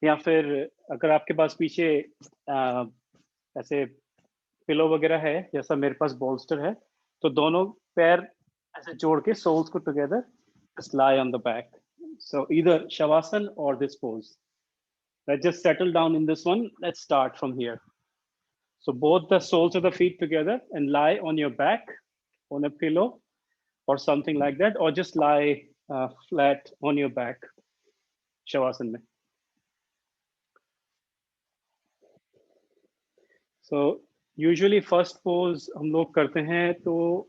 या फिर अगर आपके पास पीछे ऐसे पिलो वगैरह है, जैसा मेरे पास बोल्स्टर है, तो दोनों पैर ऐसे जोड़ के सोल्स को together just lie on the back. So either Shavasana or this pose. Let's just settle down in this one. Let's start from here. So both the soles of the feet together and lie on your back on a pillow or something like that, or just lie flat on your back. Shavasana में. So usually first pose हम लोग करते हैं तो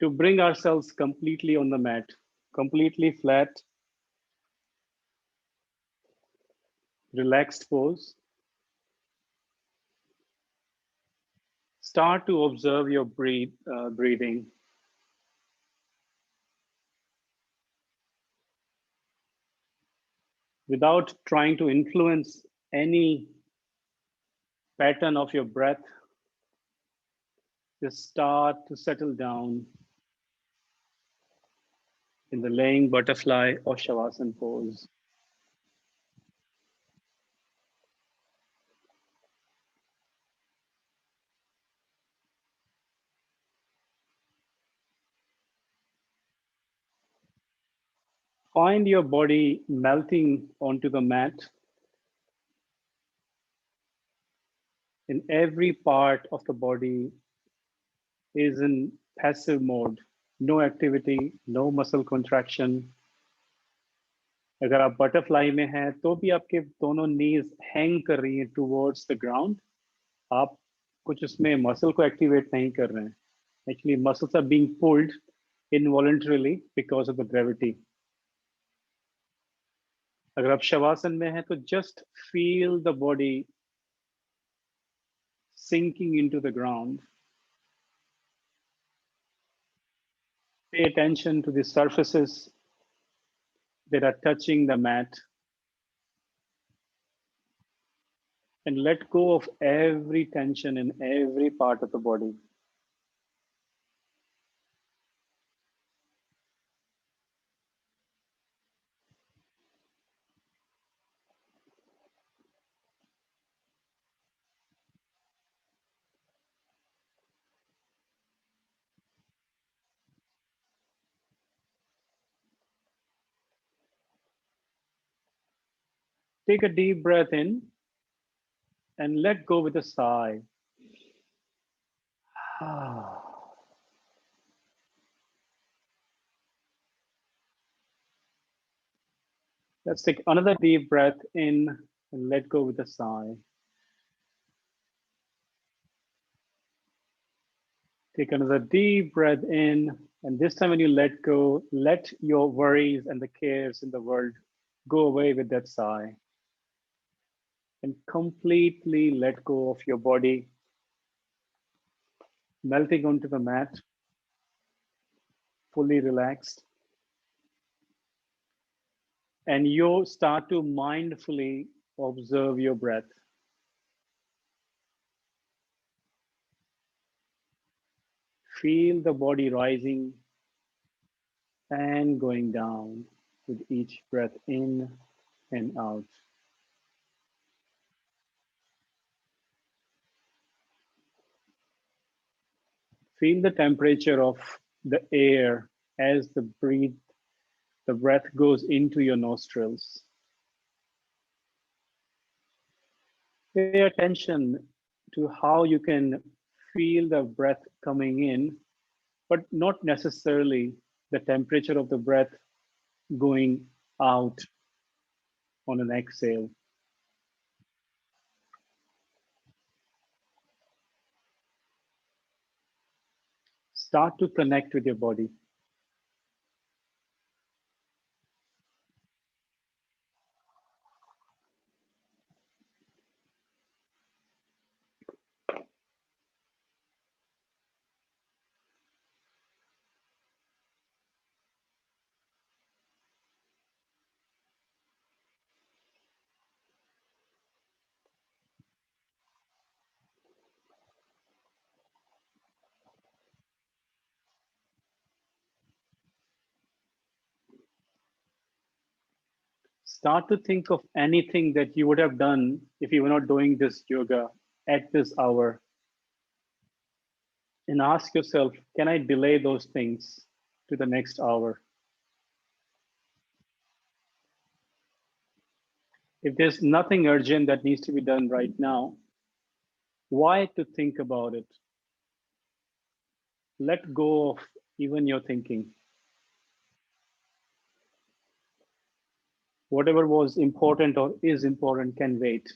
to bring ourselves completely on the mat, completely flat, relaxed pose. Start to observe your breathing. Without trying to influence any pattern of your breath, just start to settle down in the laying butterfly or Shavasana pose. Find your body melting onto the mat in every part of the body is in passive mode. No activity, no muscle contraction. अगर आप butterfly में हैं तो भी आपके दोनों नीज hang कर रही हैं टुवर्ड्स द ग्राउंड. आप कुछ उसमें मसल को एक्टिवेट नहीं कर रहे हैं. Actually muscles are being pulled involuntarily because of the gravity. अगर आप शवासन में हैं तो just feel the body sinking into the ground. Pay attention to the surfaces that are touching the mat and let go of every tension in every part of the body. Take a deep breath in and let go with a sigh. Let's take another deep breath in and let go with a sigh. Take another deep breath in, and this time when you let go, let your worries and the cares in the world go away with that sigh. And completely let go of your body, melting onto the mat, fully relaxed. And you start to mindfully observe your breath. Feel the body rising and going down with each breath in and out. Feel the temperature of the air as the breath goes into your nostrils. Pay attention to how you can feel the breath coming in, but not necessarily the temperature of the breath going out on an exhale. Start to connect with your body. Start to think of anything that you would have done if you were not doing this yoga at this hour. And ask yourself, can I delay those things to the next hour? If there's nothing urgent that needs to be done right now, why to think about it? Let go of even your thinking. Whatever was important or is important can wait.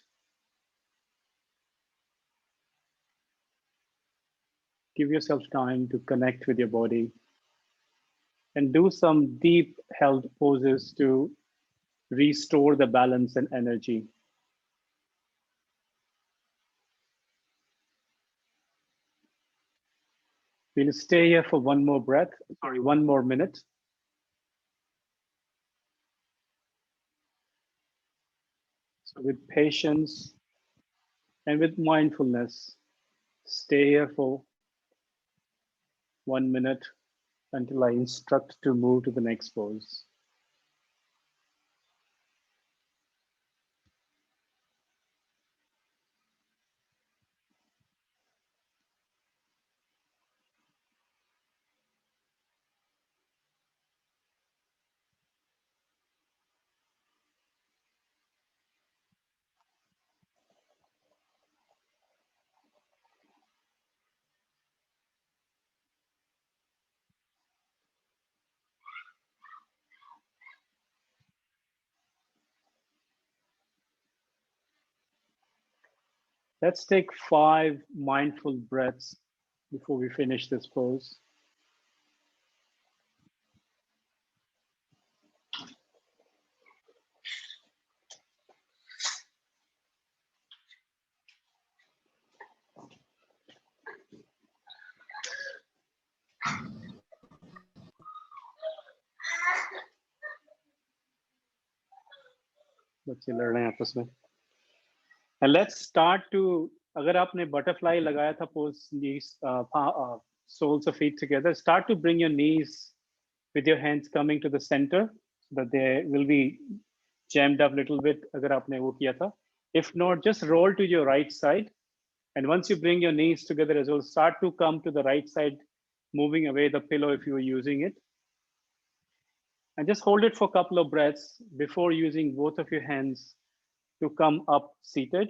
Give yourself time to connect with your body and do some deep held poses to restore the balance and energy. We'll stay here for one more minute. So with patience and with mindfulness, stay here for 1 minute until I instruct to move to the next pose. Let's take 5 mindful breaths before we finish this pose. बच्चे लड़ रहे हैं आपस में. And let's start to, अगर आपने butterfly लगाया था pose, knees, soles of feet together, start to bring your knees with your hands coming to the center so that they will be jammed up a little bit अगर आपने वो किया था. If not, just roll to your right side. And once you bring your knees together as well, start to come to the right side, moving away the pillow if you are using it. And just hold it for a couple of breaths before using both of your hands to come up seated.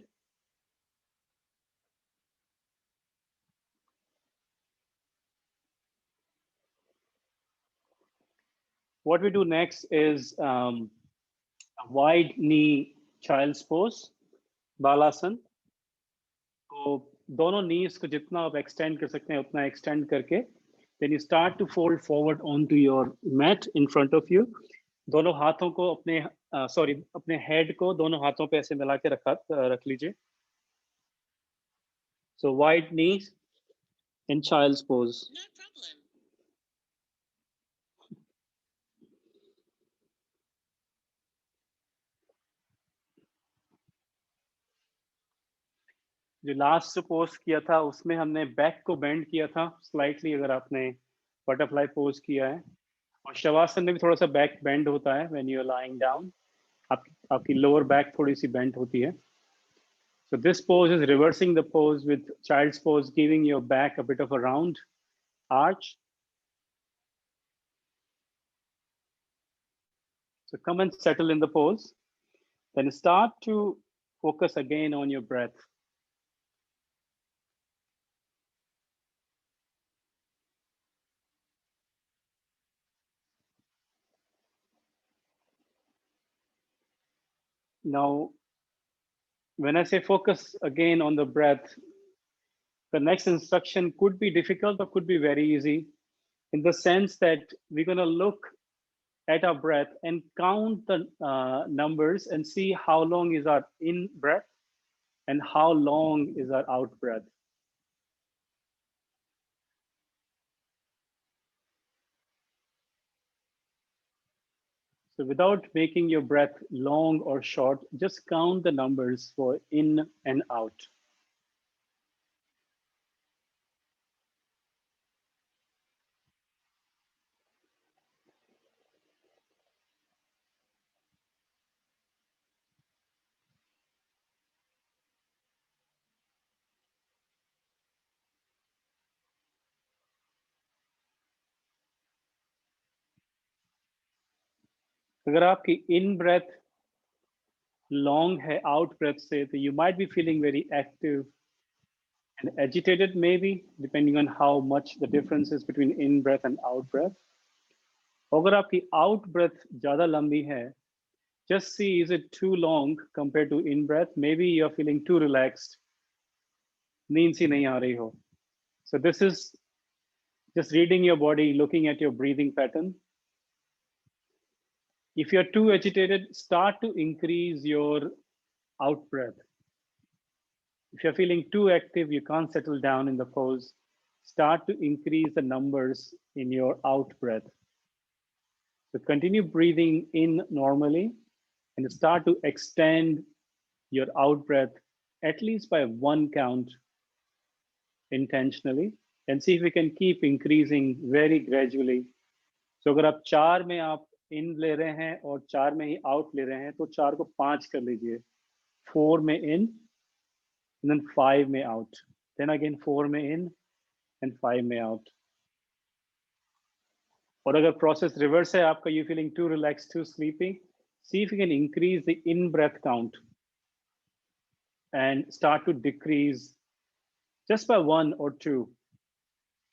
What we do next is a wide knee child's pose, बालासन. तो दोनों knees को जितना आप extend कर सकते हैं उतना extend करके, then you start to fold forward onto your mat in front of you. दोनों हाथों को अपने head को दोनों हाथों पे ऐसे मिला के रख लीजिए. So wide knees in child's pose. No problem. जो लास्ट पोज किया था उसमें हमने बैक को बेंड किया था स्लाइटली, अगर आपने बटरफ्लाई पोज किया है. और शवासन में भी थोड़ा सा बैक बेंड होता है when you are lying down. आपकी लोअर बैक थोड़ी सी बेंड होती है. So this pose is reversing the pose with child's pose, giving your back a bit of a round arch. So come and settle in the pose. Then start to focus again on your breath. Now, when I say focus again on the breath, the next instruction could be difficult or could be very easy, in the sense that we're going to look at our breath and count the numbers and see how long is our in breath and how long is our out breath. So without making your breath long or short, just count the numbers for in and out. अगर आपकी इन breath long है out breath से, तो you might be feeling very active and agitated, maybe depending on how much the difference is between in breath and out breath. अगर आपकी out breath ज़्यादा लंबी है, just see, is it too long compared to in breath? Maybe you're feeling too relaxed, नींद सी नहीं आ रही हो. So this is just reading your body, looking at your breathing pattern. If you're too agitated, start to increase your out breath. If you're feeling too active, you can't settle down in the pose, start to increase the numbers in your out breath. So continue breathing in normally and start to extend your out breath at least by one count intentionally, and see if we can keep increasing very gradually. So अगर आप 4 में आप इन ले रहे हैं और 4 में ही out ले रहे हैं, तो 4 को 5 कर लीजिए. 4 में इन and then 5 में out, then again 4 में in and 5 में out. और अगर प्रोसेस रिवर्स है आपका, you feeling too relaxed, too sleepy, see if you can increase the in breath count and start to decrease just by 1 or 2.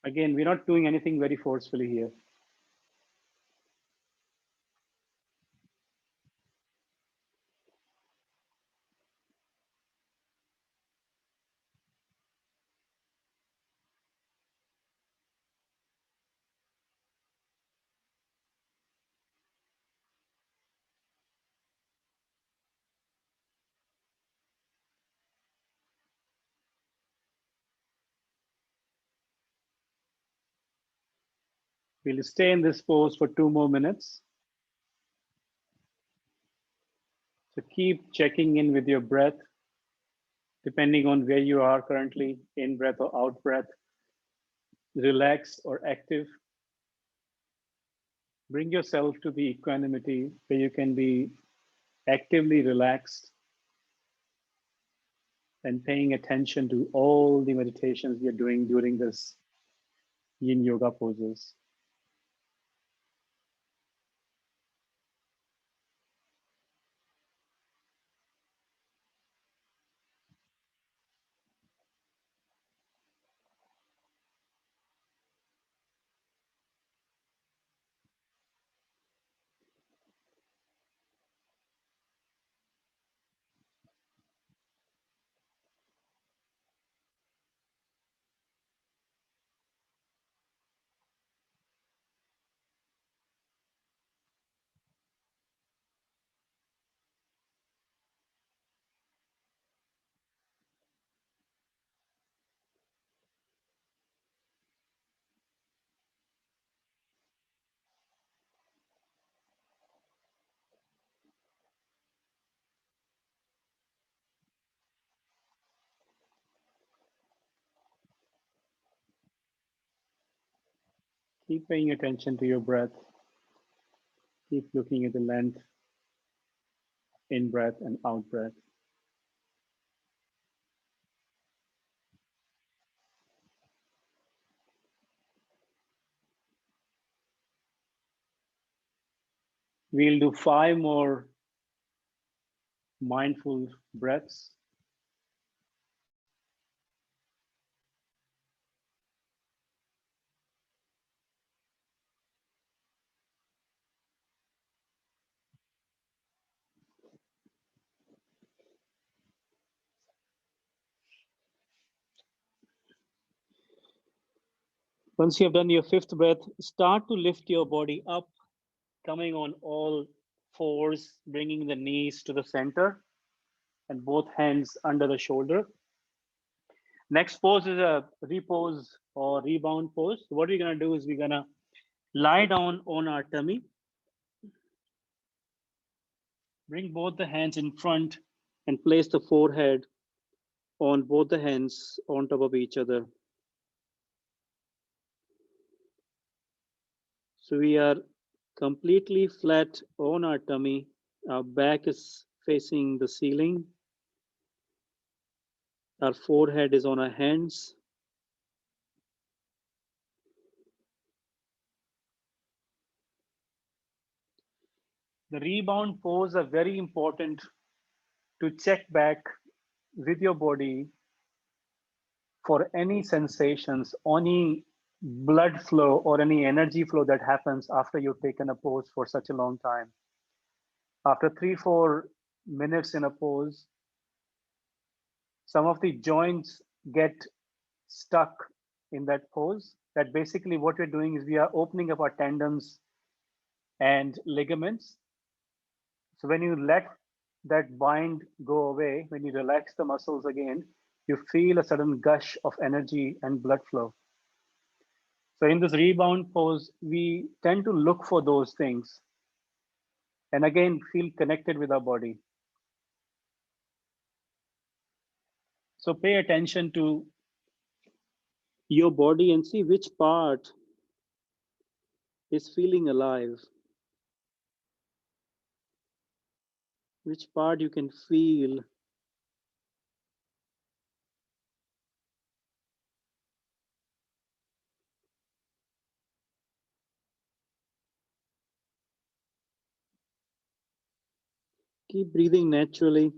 Again, we're not doing anything very forcefully here. We'll stay in this pose for 2 more minutes. So keep checking in with your breath, depending on where you are currently, in breath or out breath, relaxed or active. Bring yourself to the equanimity where you can be actively relaxed and paying attention to all the meditations you're doing during this Yin Yoga poses. Keep paying attention to your breath. Keep looking at the length, in breath and out breath. We'll do 5 more mindful breaths. Once you have done your 5th breath, start to lift your body up, coming on all fours, bringing the knees to the center and both hands under the shoulder. Next pose is a repose or rebound pose. So what we're gonna do is we're gonna lie down on our tummy, bring both the hands in front and place the forehead on both the hands on top of each other. So we are completely flat on our tummy. Our back is facing the ceiling. Our forehead is on our hands. The rebound pose are very important to check back with your body for any sensations, any blood flow or any energy flow that happens after you've taken a pose for such a long time. After 3-4 minutes in a pose, some of the joints get stuck in that pose. That basically what we're doing is we are opening up our tendons and ligaments. So when you let that bind go away, when you relax the muscles again, you feel a sudden gush of energy and blood flow. So in this rebound pose, we tend to look for those things and again feel connected with our body. So pay attention to your body and see which part is feeling alive, which part you can feel. Keep breathing naturally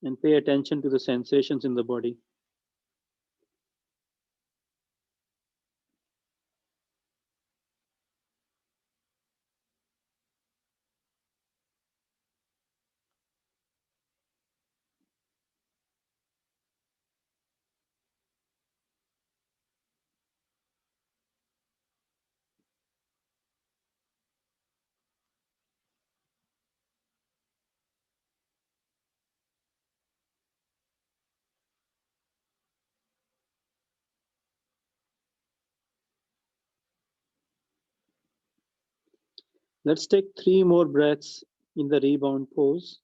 and pay attention to the sensations in the body. Let's take 3 more breaths in the rebound pose.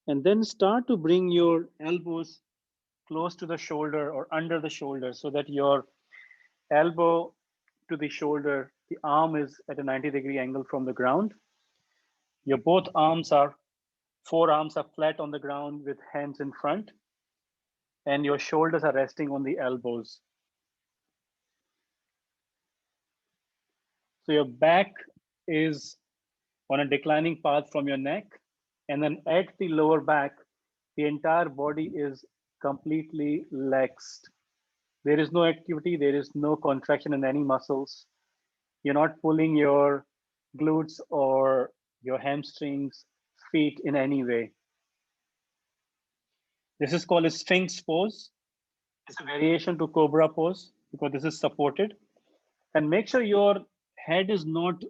And then start to bring your elbows close to the shoulder or under the shoulder so that your elbow to the shoulder, the arm is at a 90-degree angle from the ground. Your both forearms are flat on the ground with hands in front, and your shoulders are resting on the elbows. So your back is on a declining path from your neck, and then at the lower back, the entire body is completely relaxed. There is no activity, there is no contraction in any muscles. You're not pulling your glutes or your hamstrings, feet in any way. This is called a Sphinx pose. It's a variation to Cobra pose because this is supported. And make sure your head is not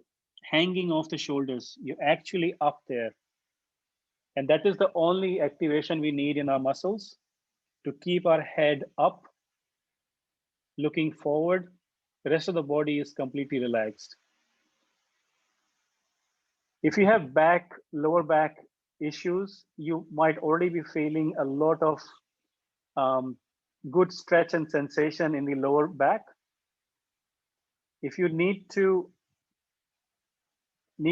hanging off the shoulders. You're actually up there. And that is the only activation we need in our muscles to keep our head up, looking forward. The rest of the body is completely relaxed. If you have lower back issues, you might already be feeling a lot of good stretch and sensation in the lower back. If you need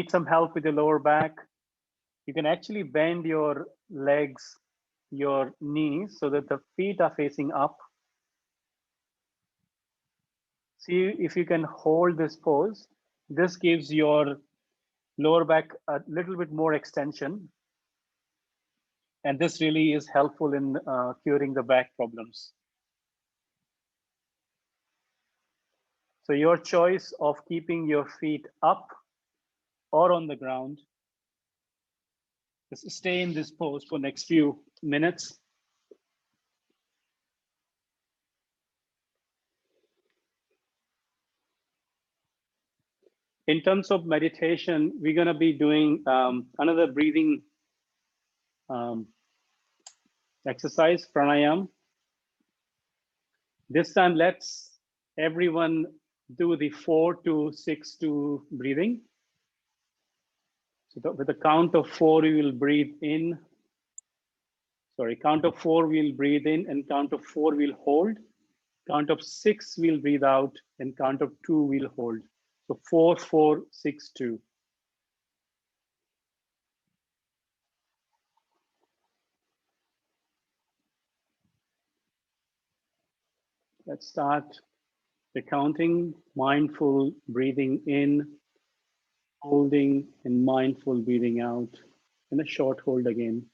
some help with the lower back, you can actually bend your legs, your knees, so that the feet are facing up. See if you can hold this pose. This gives your lower back a little bit more extension. And this really is helpful in curing the back problems. So your choice of keeping your feet up or on the ground, just stay in this pose for next few minutes. In terms of meditation, we're going to be doing another breathing exercise, pranayam. This time, let's everyone do the 4-6-2 breathing. So with the count of 4, we will breathe in. Sorry, count of 4, we'll breathe in, and count of 4, we'll hold. Count of 6, we'll breathe out, and count of 2, we'll hold. So 4-4-6-2. Let's start the counting, mindful breathing in, holding, and mindful breathing out. And a short hold again.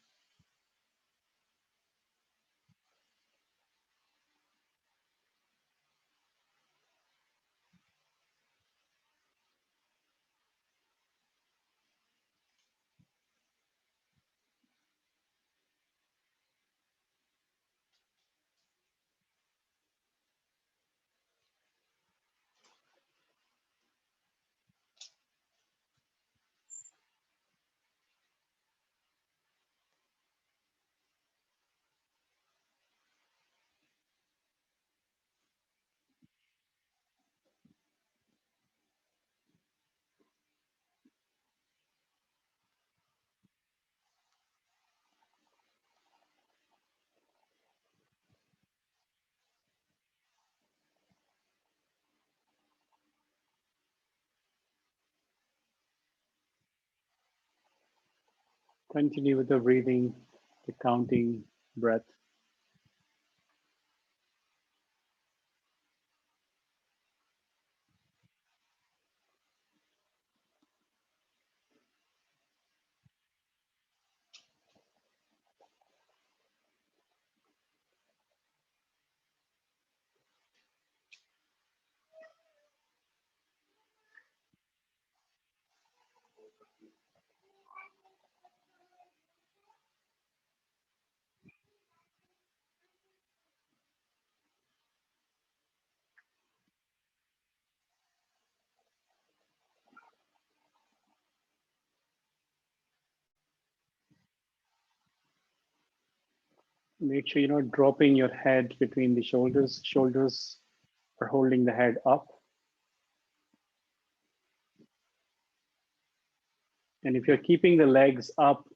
Continue with the breathing, the counting, breath. Make sure you're not dropping your head between the shoulders. Shoulders are holding the head up. And if you're keeping the legs up,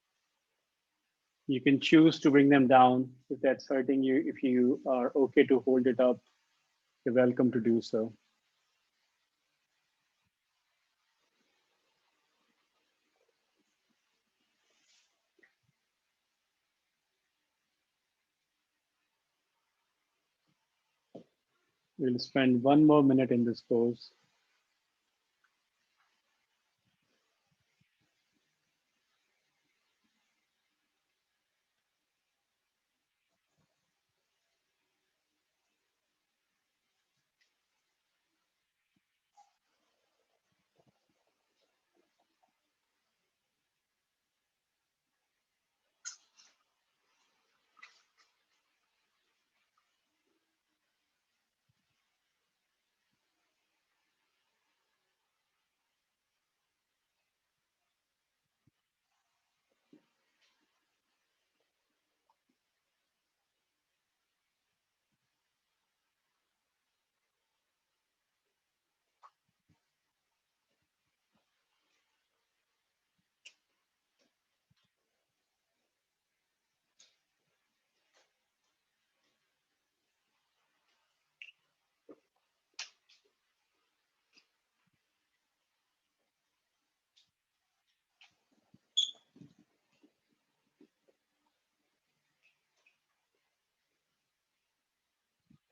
you can choose to bring them down if that's hurting you. If you are okay to hold it up, you're welcome to do so. We'll spend 1 more minute in this pose.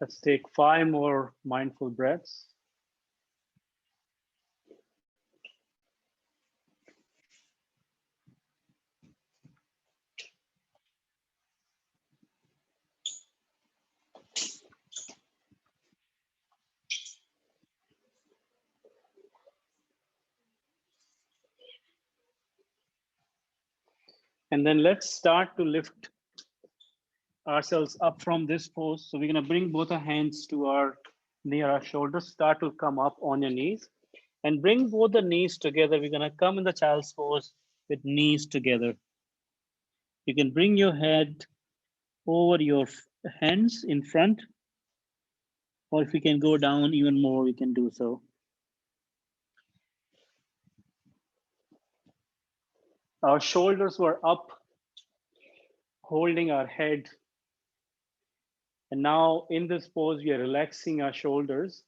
Let's take 5 more mindful breaths. And then let's start to lift ourselves up from this pose. So we're going to bring both our hands to our near our shoulders, start to come up on your knees and bring both the knees together. We're going to come in the child's pose with knees together. You can bring your head over your hands in front, or if you can go down even more, we can do so. Our shoulders were up, holding our head. And now in this pose, we are relaxing our shoulders.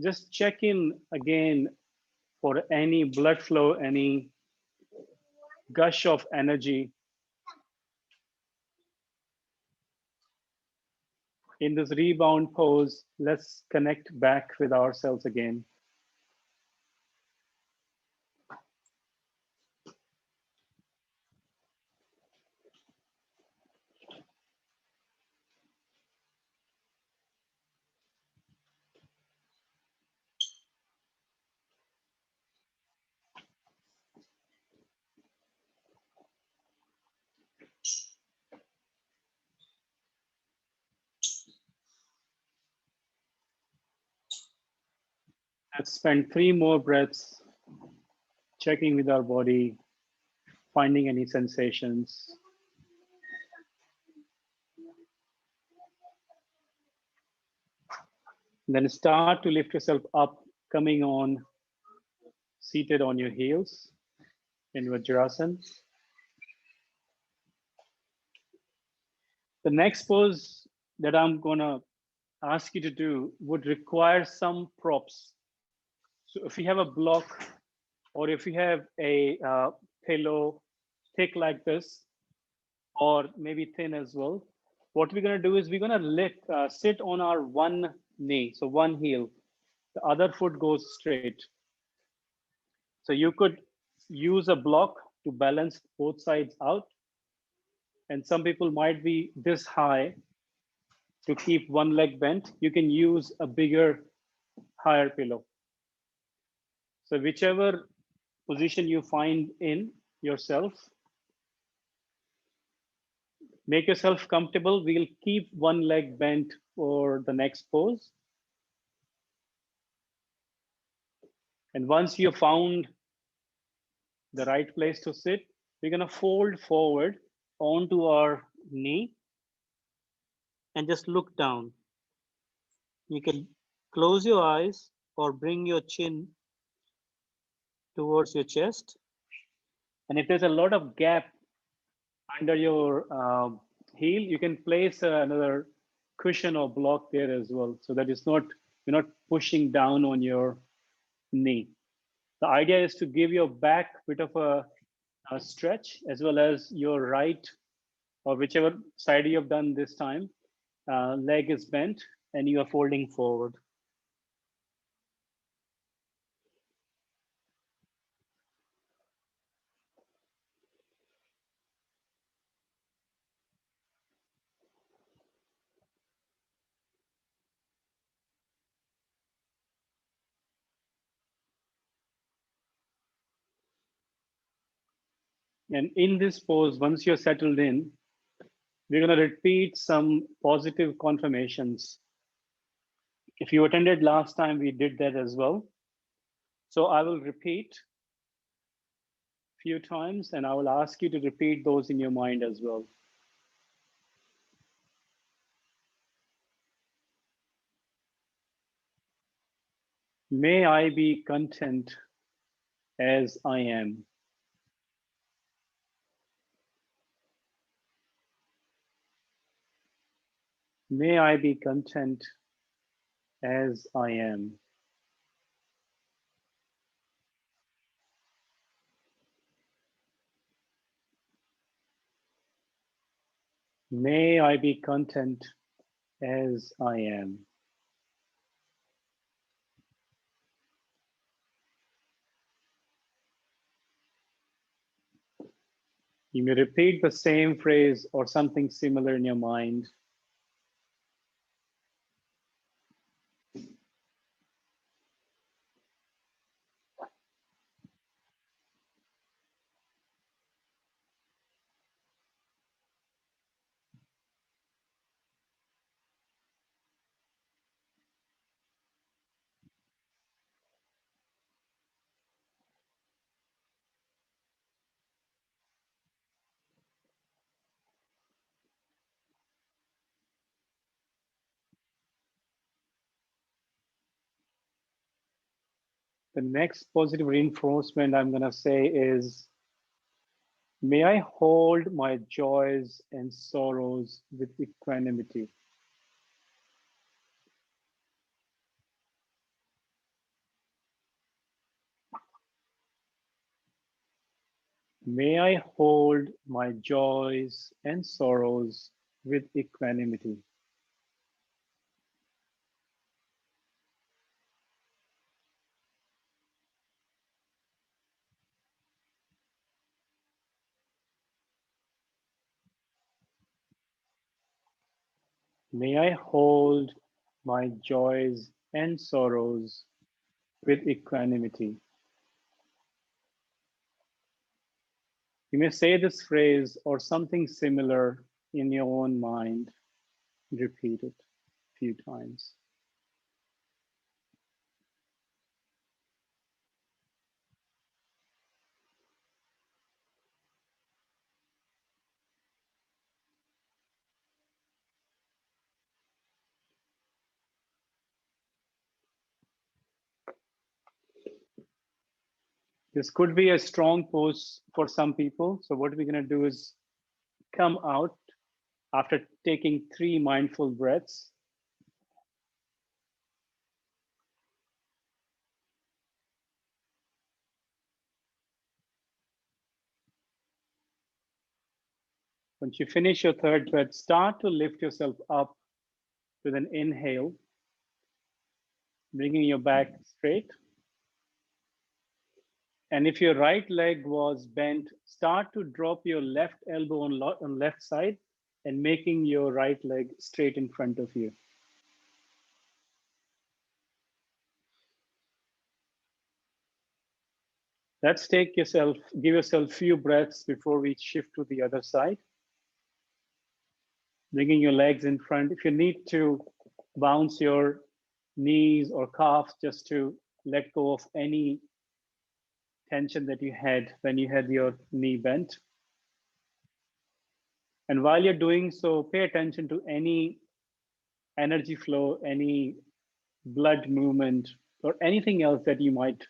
Just check in again for any blood flow, any gush of energy. In this rebound pose, let's connect back with ourselves again. Let's spend 3 more breaths checking with our body, finding any sensations. Then start to lift yourself up, coming on, seated on your heels in Vajrasana. The next pose that I'm gonna ask you to do would require some props. So if you have a block or if you have a pillow thick like this, or maybe thin as well, what we're gonna do is we're gonna sit on our one knee, so one heel. The other foot goes straight. So you could use a block to balance both sides out. And some people might be this high to keep one leg bent. You can use a bigger, higher pillow. So whichever position you find in yourself, make yourself comfortable. We'll keep one leg bent for the next pose. And once you found the right place to sit, we're gonna fold forward onto our knee and just look down. You can close your eyes or bring your chin towards your chest. And if there's a lot of gap under your heel, you can place another cushion or block there as well, so that you're not pushing down on your knee. The idea is to give your back a bit of a stretch, as well as your right or whichever side you have done this time, leg is bent and you are folding forward. And in this pose, once you're settled in, we're going to repeat some positive confirmations. If you attended last time, we did that as well. So I will repeat a few times and I will ask you to repeat those in your mind as well. May I be content as I am. May I be content as I am. May I be content as I am. You may repeat the same phrase or something similar in your mind. The next positive reinforcement I'm going to say is, may I hold my joys and sorrows with equanimity. May I hold my joys and sorrows with equanimity. May I hold my joys and sorrows with equanimity. You may say this phrase or something similar in your own mind. Repeat it a few times. This could be a strong pose for some people. So what we're going to do is come out after taking 3 mindful breaths. Once you finish your third breath, start to lift yourself up with an inhale, bringing your back straight. And if your right leg was bent, start to drop your left elbow on left side and making your right leg straight in front of you. Let's give yourself few breaths before we shift to the other side. Bringing your legs in front. If you need to bounce your knees or calves just to let go of any tension that you had when you had your knee bent. And while you're doing so, pay attention to any energy flow, any blood movement, or anything else that you might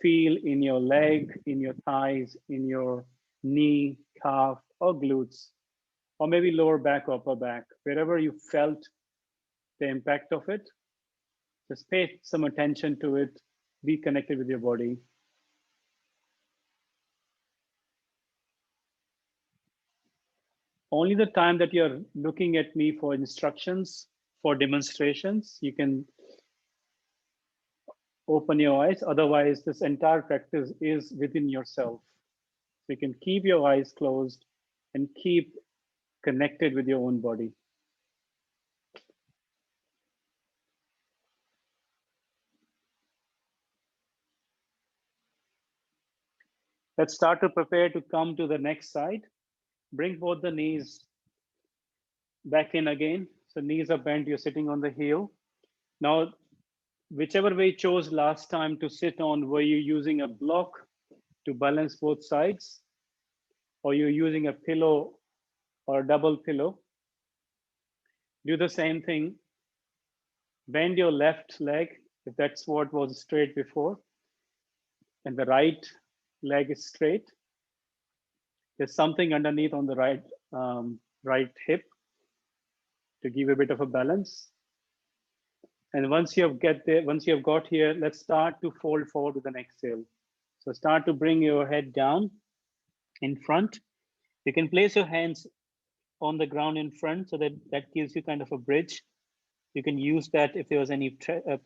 feel in your leg, in your thighs, in your knee, calf, or glutes, or maybe lower back, upper back, wherever you felt the impact of it. Just pay some attention to it, be connected with your body. Only the time that you're looking at me for instructions, for demonstrations, you can open your eyes. Otherwise, this entire practice is within yourself. So you can keep your eyes closed and keep connected with your own body. Let's start to prepare to come to the next side. Bring both the knees back in again. So knees are bent, you're sitting on the heel. Now, whichever way you chose last time to sit on, were you using a block to balance both sides? Or you're using a pillow or a double pillow? Do the same thing. Bend your left leg, if that's what was straight before, and the right leg is straight. There's something underneath on the right hip to give a bit of a balance. And once you have got here, let's start to fold forward with an exhale. So start to bring your head down in front. You can place your hands on the ground in front so that gives you kind of a bridge. You can use that if there was any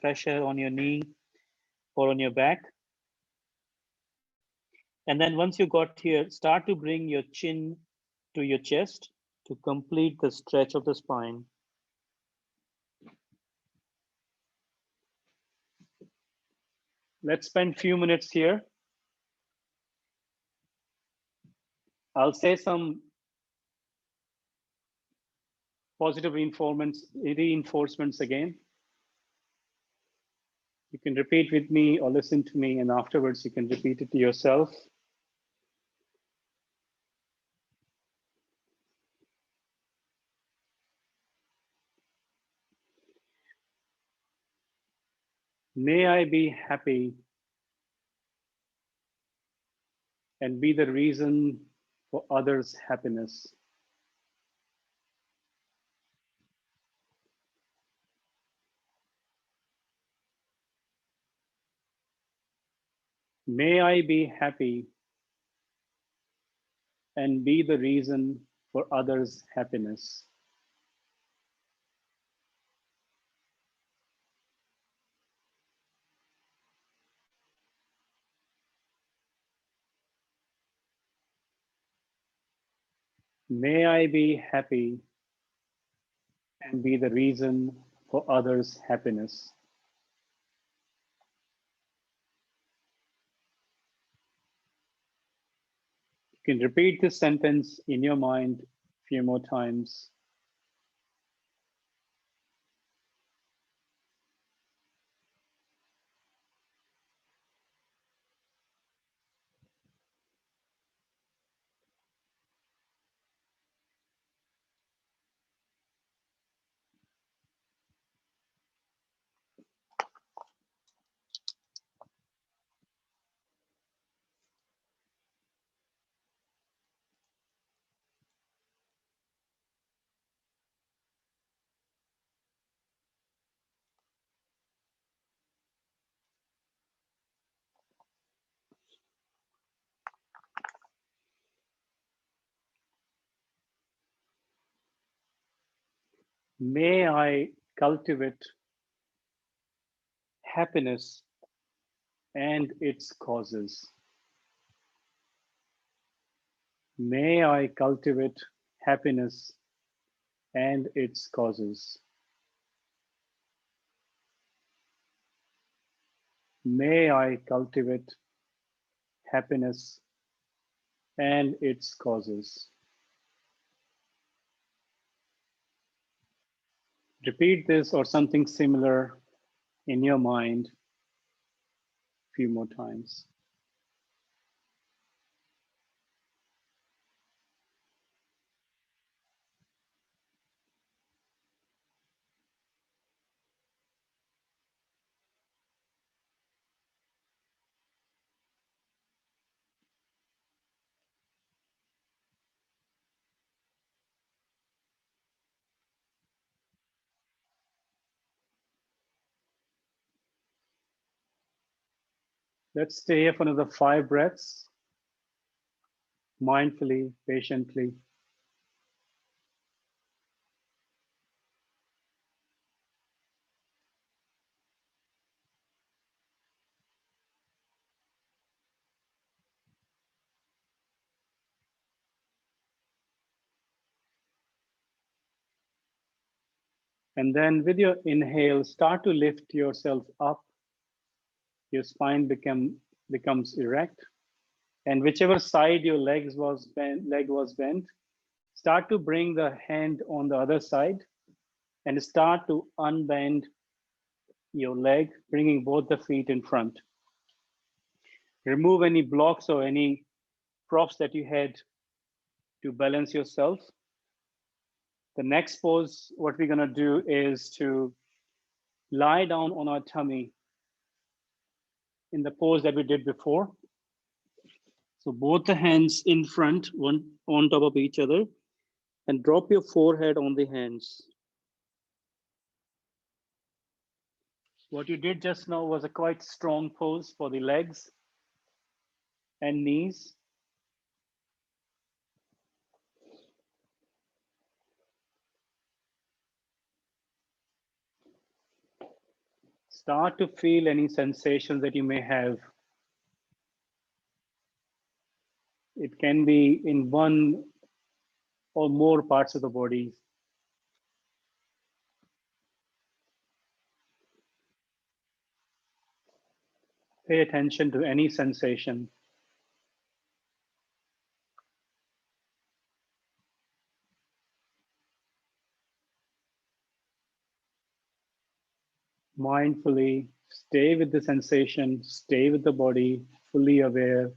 pressure on your knee or on your back. And then once you got here, start to bring your chin to your chest to complete the stretch of the spine. Let's spend a few minutes here. I'll say some positive reinforcements again. You can repeat with me or listen to me, and afterwards you can repeat it to yourself. May I be happy and be the reason for others' happiness. May I be happy and be the reason for others' happiness. May I be happy and be the reason for others' happiness. You can repeat this sentence in your mind a few more times. May I cultivate happiness and its causes. May I cultivate happiness and its causes. May I cultivate happiness and its causes. Repeat this or something similar in your mind a few more times. Let's stay here for another 5 breaths, mindfully, patiently. And then with your inhale, start to lift yourself up. Your spine becomes erect. And whichever side your leg was bent, start to bring the hand on the other side and start to unbend your leg, bringing both the feet in front. Remove any blocks or any props that you had to balance yourself. The next pose, what we're gonna do is to lie down on our tummy in the pose that we did before. So both the hands in front, one on top of each other, and drop your forehead on the hands. What you did just now was a quite strong pose for the legs and knees. Start to feel any sensations that you may have. It can be in one or more parts of the body. Pay attention to any sensation. Mindfully stay with the sensation, stay with the body, fully aware.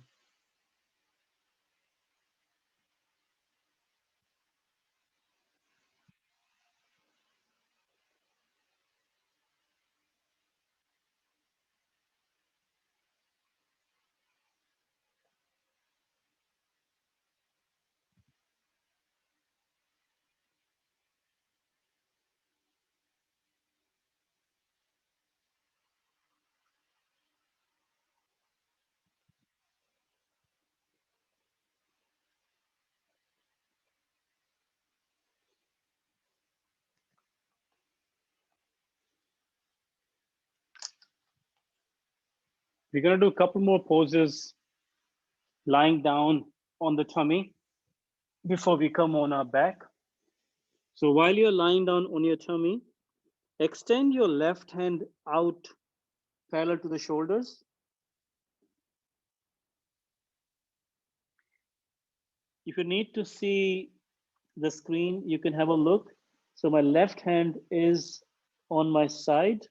We're going to do a couple more poses lying down on the tummy before we come on our back. So while you're lying down on your tummy, extend your left hand out parallel to the shoulders. If you need to see the screen, you can have a look. So my left hand is on my side,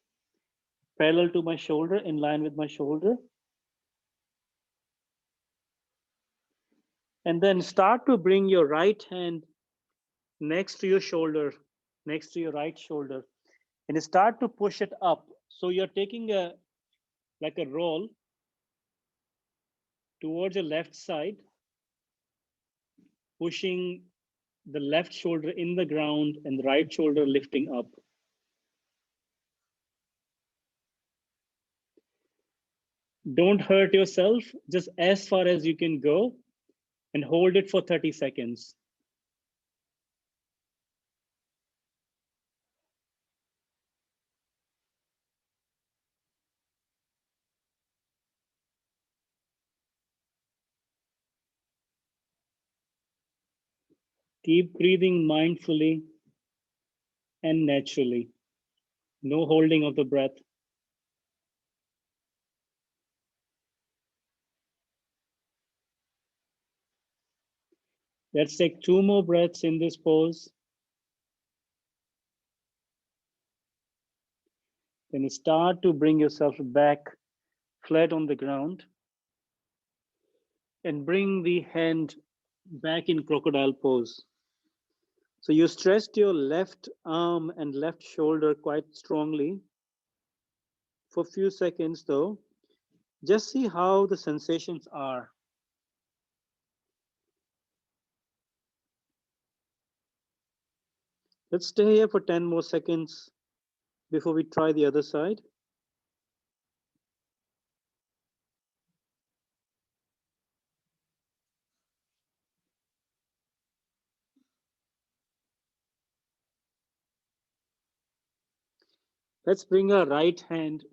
parallel to my shoulder, in line with my shoulder. And then start to bring your right hand next to your shoulder, next to your right shoulder, and start to push it up. So you're taking a like a roll towards your left side, pushing the left shoulder in the ground and the right shoulder lifting up. Don't hurt yourself, just as far as you can go, and hold it for 30 seconds. Keep breathing mindfully and naturally. No holding of the breath. Let's take 2 more breaths in this pose. Then start to bring yourself back flat on the ground and bring the hand back in crocodile pose. So you stretched your left arm and left shoulder quite strongly for a few seconds though. Just see how the sensations are. Let's stay here for 10 more seconds before we try the other side. Let's bring our right hand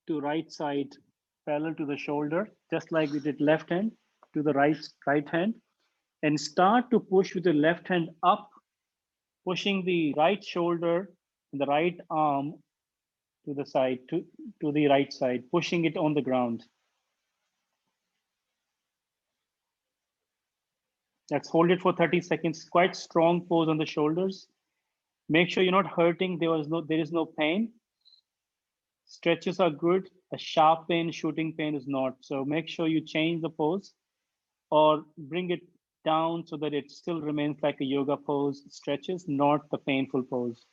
to right side parallel to the shoulder, just like we did left hand to the right hand, and start to push with the left hand up, pushing the right shoulder and the right arm to the side, to the right side, pushing it on the ground. Let's hold it for 30 seconds. Quite strong pose on the shoulders. Make sure you're not hurting. There is no pain. Stretches are good. A sharp pain, shooting pain is not. So make sure you change the pose or bring it down so that it still remains like a yoga pose. Stretches, not the painful pose.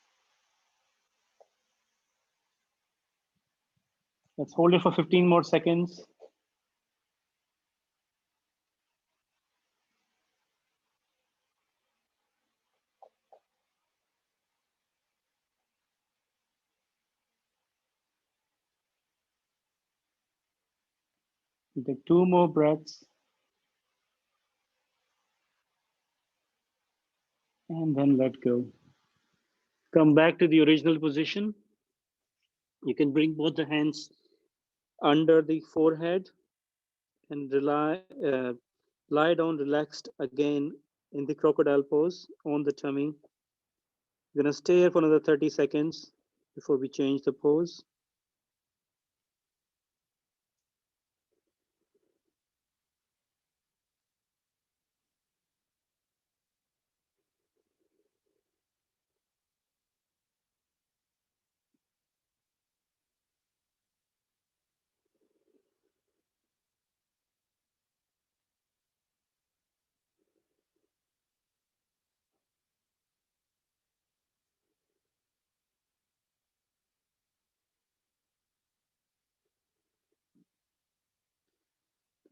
Let's hold it for 15 more seconds. You take 2 more breaths. And then let go. Come back to the original position. You can bring both the hands under the forehead and lie down relaxed again in the crocodile pose on the tummy. We're gonna stay here for another 30 seconds before we change the pose.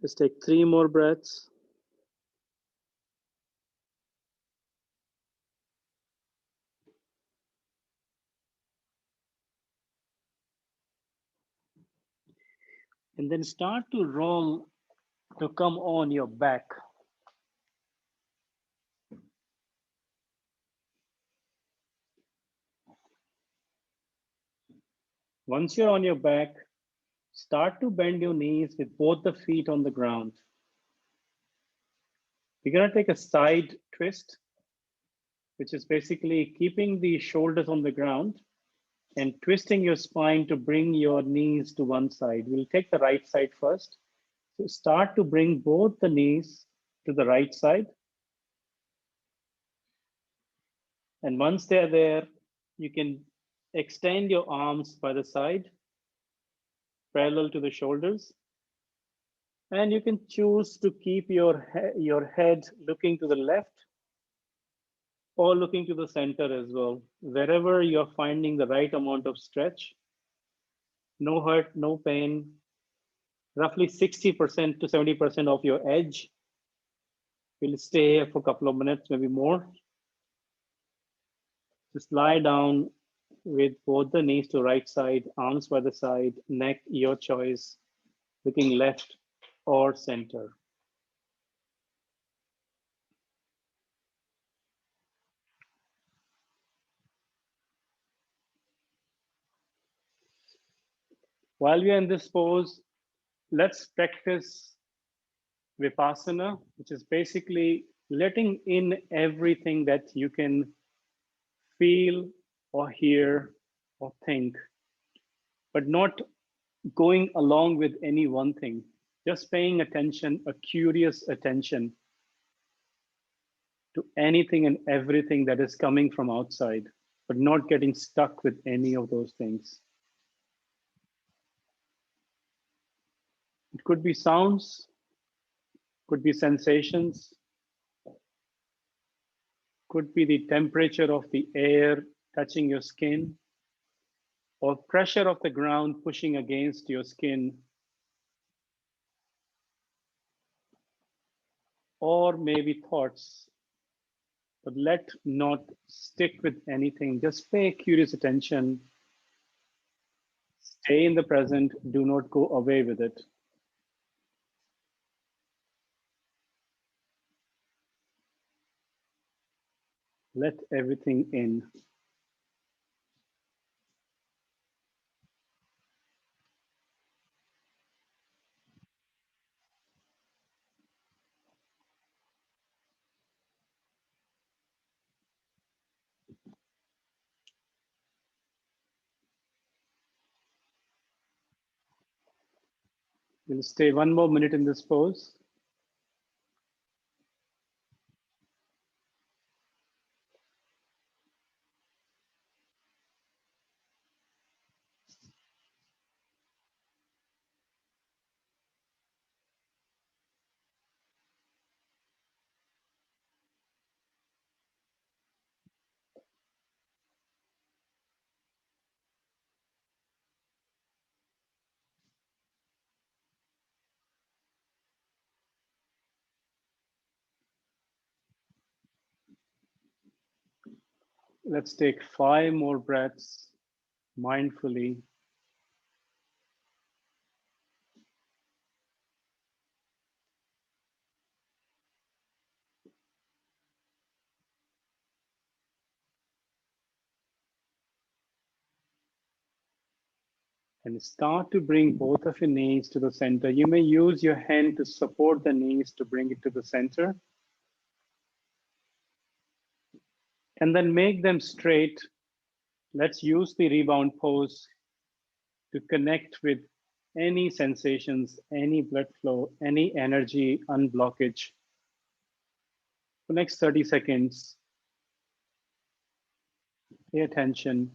Let's take 3 more breaths. And then start to roll to come on your back. Once you're on your back, start to bend your knees with both the feet on the ground. You're gonna take a side twist. which is basically keeping the shoulders on the ground and twisting your spine to bring your knees to one side. We'll take the right side first. So start to bring both the knees to the right side. And once they're there, you can extend your arms by the side, parallel to the shoulders. And you can choose to keep your head looking to the left or looking to the center as well. Wherever you're finding the right amount of stretch, no hurt, no pain, roughly 60% to 70% of your edge. We'll stay here for a couple of minutes, maybe more. Just lie down with both the knees to right side, arms by the side, neck, your choice, looking left or center. While we are in this pose, let's practice Vipassana, which is basically letting in everything that you can feel or hear or think, but not going along with any one thing, just paying attention, a curious attention to anything and everything that is coming from outside, but not getting stuck with any of those things. It could be sounds, could be sensations, could be the temperature of the air touching your skin, or pressure of the ground pushing against your skin, or maybe thoughts. But let not stick with anything. Just pay curious attention. Stay in the present. Do not go away with it. Let everything in. We'll stay one more minute in this pose. Let's take 5 more breaths mindfully. And start to bring both of your knees to the center. You may use your hand to support the knees to bring it to the center. And then make them straight. Let's use the rebound pose to connect with any sensations, any blood flow, any energy unblockage. For the next 30 seconds, pay attention.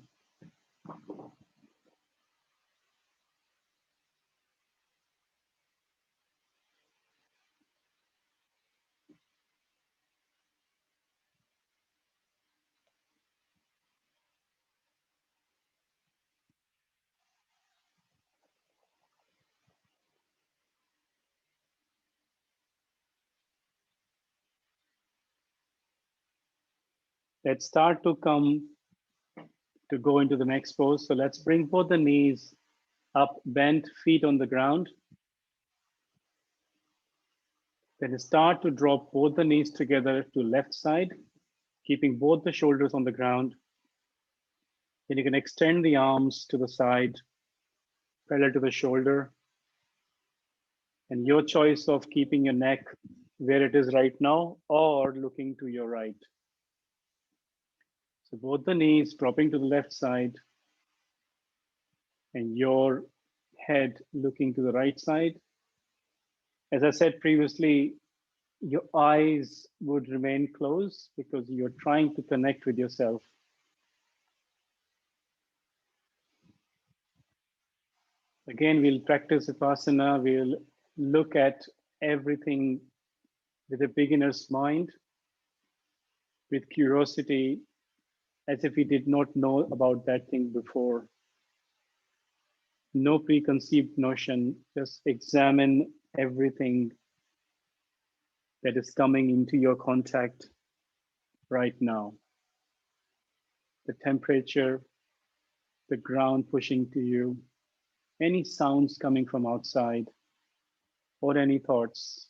Let's start to go into the next pose. So let's bring both the knees up, bent feet on the ground. Then start to drop both the knees together to left side, keeping both the shoulders on the ground. Then you can extend the arms to the side, parallel to the shoulder. And your choice of keeping your neck where it is right now or looking to your right. So both the knees dropping to the left side and your head looking to the right side. As I said previously, your eyes would remain closed because you're trying to connect with yourself. Again, we'll practice Vipassana. We'll look at everything with a beginner's mind, with curiosity, as if we did not know about that thing before. No preconceived notion, just examine everything that is coming into your contact right now. The temperature, the ground pushing to you, any sounds coming from outside, or any thoughts.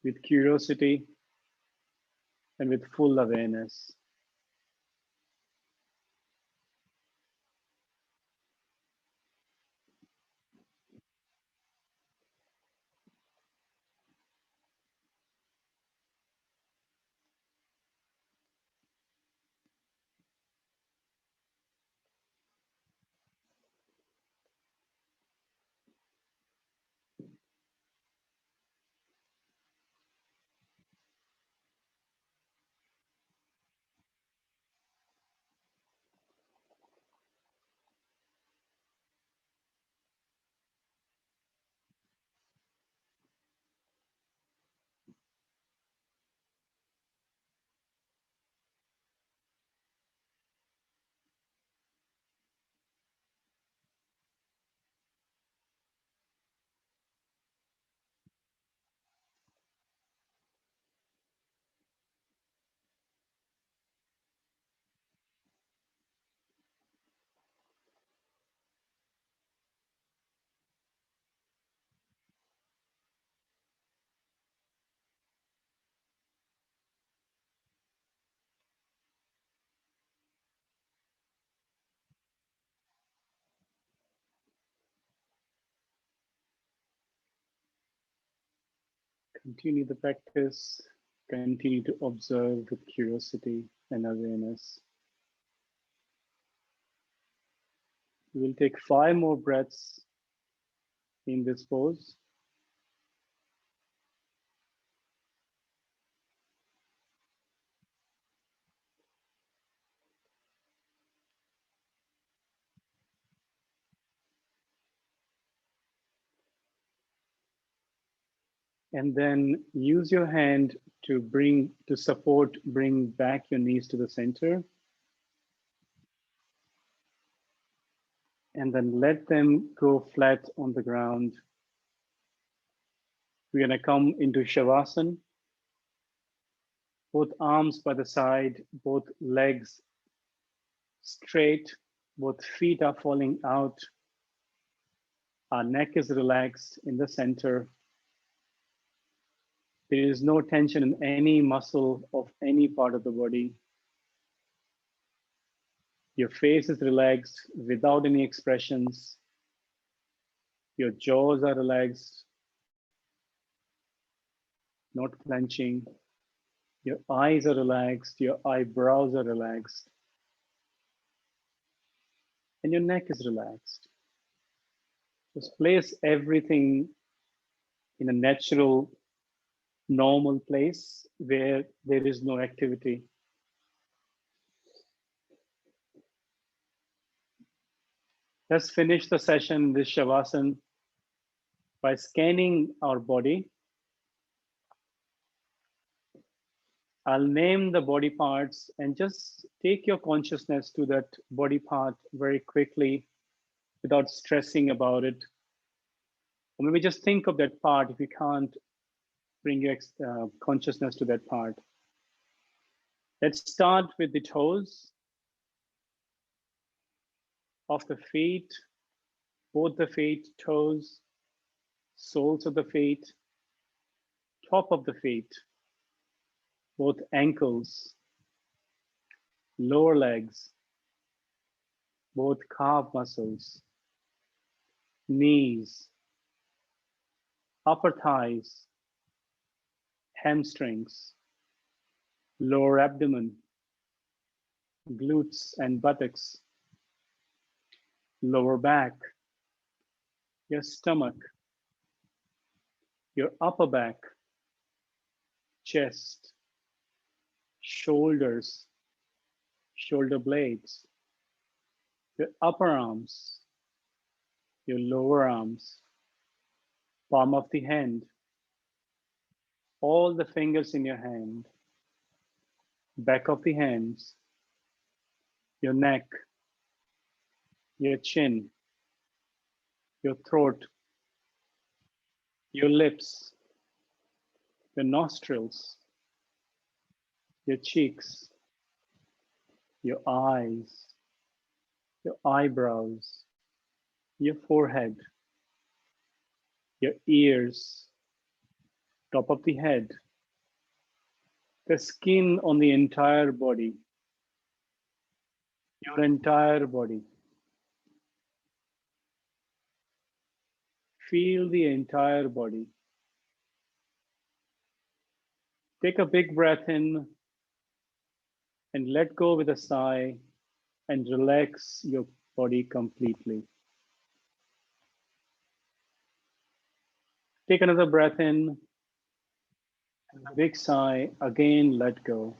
With curiosity and with full awareness. Continue the practice, continue to observe with curiosity and awareness. We will take 5 more breaths in this pose. And then use your hand to bring back your knees to the center. And then let them go flat on the ground. We're going to come into Shavasana. Both arms by the side, both legs straight, both feet are falling out. Our neck is relaxed in the center. There is no tension in any muscle of any part of the body. Your face is relaxed without any expressions. Your jaws are relaxed, not clenching. Your eyes are relaxed, your eyebrows are relaxed, and your neck is relaxed. Just place everything in a natural, normal place where there is no activity. Let's finish the session, this Shavasana, by scanning our body. I'll name the body parts and just take your consciousness to that body part very quickly without stressing about it. Or maybe just think of that part if you can't bring your consciousness to that part. Let's start with the toes of the feet, both the feet, toes, soles of the feet, top of the feet, both ankles, lower legs, both calf muscles, knees, upper thighs, hamstrings, lower abdomen, glutes and buttocks, lower back, your stomach, your upper back, chest, shoulders, shoulder blades, your upper arms, your lower arms, palm of the hand, all the fingers in your hand, back of the hands, your neck, your chin, your throat, your lips, your nostrils, your cheeks, your eyes, your eyebrows, your forehead, your ears, top of the head, the skin on the entire body, your entire body. Feel the entire body. Take a big breath in and let go with a sigh and relax your body completely. Take another breath in, and a big sigh, again let go.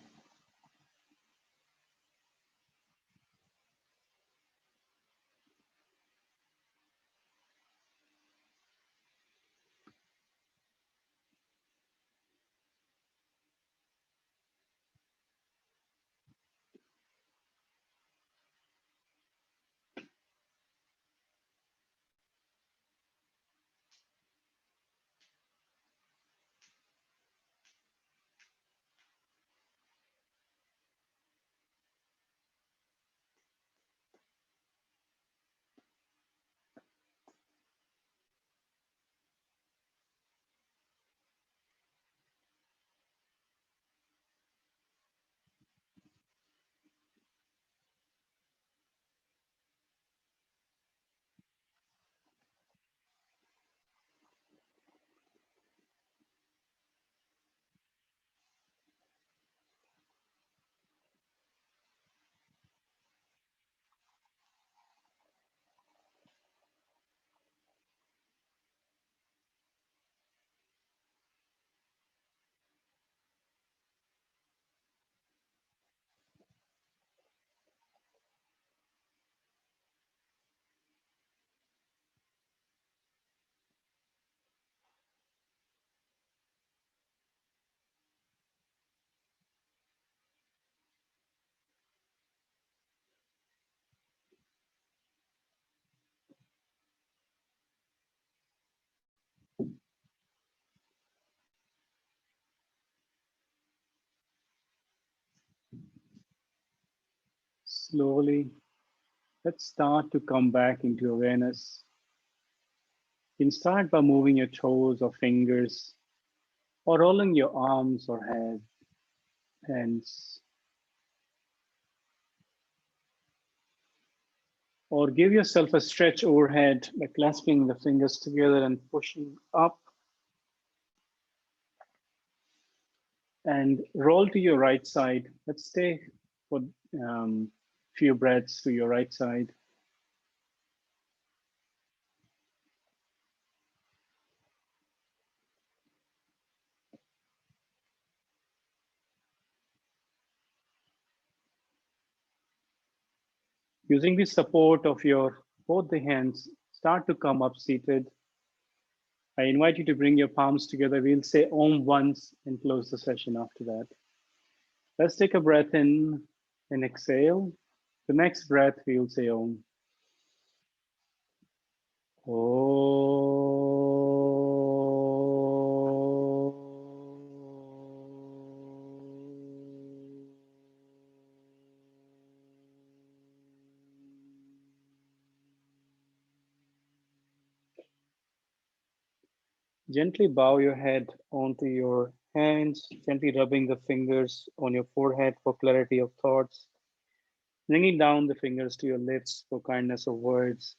Slowly, let's start to come back into awareness. You can start by moving your toes or fingers, or rolling your arms or hands, or give yourself a stretch overhead by clasping the fingers together and pushing up, and roll to your right side. Let's stay for few breaths to your right side. Using the support of your both the hands, start to come up seated. I invite you to bring your palms together. We'll say Om once and close the session after that. Let's take a breath in and exhale. The next breath, we'll say Om. Gently bow your head onto your hands, gently rubbing the fingers on your forehead for clarity of thoughts, bringing down the fingers to your lips for kindness of words,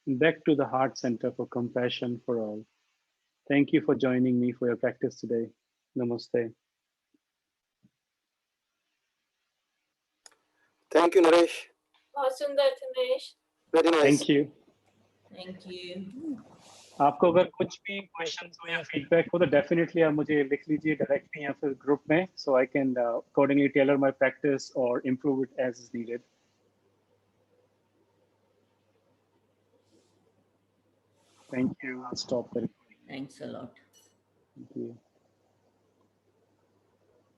and back to the heart center for compassion for all. Thank you for joining me for your practice today. Namaste. Thank you, Naresh. बहुत सुंदर थे Naresh. Very nice. Thank you. Thank you. आपको अगर कुछ भी questions हो या feedback हो तो डेफिनेटली आप मुझे लिख लीजिए डायरेक्टली या फिर ग्रुप में, so I can accordingly tailor my practice और improve it as is needed. Thank you. I'll stop there. Thanks a lot. Thank you.